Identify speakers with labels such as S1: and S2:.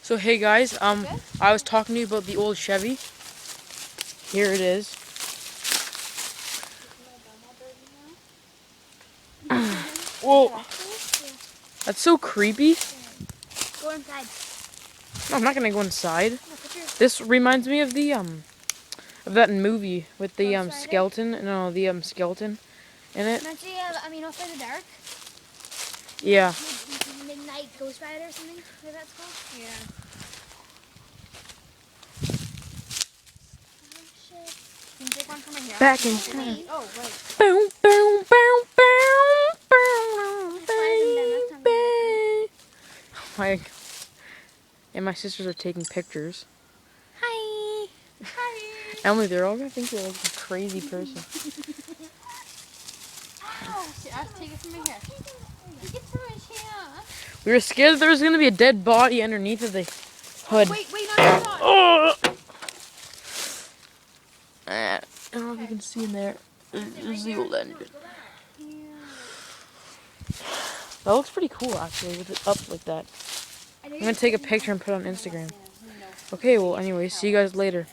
S1: So hey guys, I was talking to you about the old Chevy. Here it is. Whoa, that's so creepy.
S2: Go inside.
S1: No, I'm not gonna go inside. This reminds me of the of that movie with the skeleton. No, the skeleton in it.
S2: After the dark.
S1: Yeah.
S2: Midnight Ghost Rider or something like that's called. Yeah. Oh shit. Can you take one from my hair?
S1: Back in time.
S2: Oh right.
S1: Boom, boom, boom, boom, boom, baby. My sisters are taking pictures.
S2: Hi. Hi.
S1: Emily, they're all gonna think you're like a crazy person.
S2: Ow. Take it from my hair. Take it from my hair.
S1: We were scared that there was gonna be a dead body underneath of the hood.
S2: Wait, not your shot.
S1: Oh! I don't know if you can see in there. There's the old engine. That looks pretty cool actually, with it up like that. I'm gonna take a picture and put it on Instagram. Okay, well anyway, see you guys later.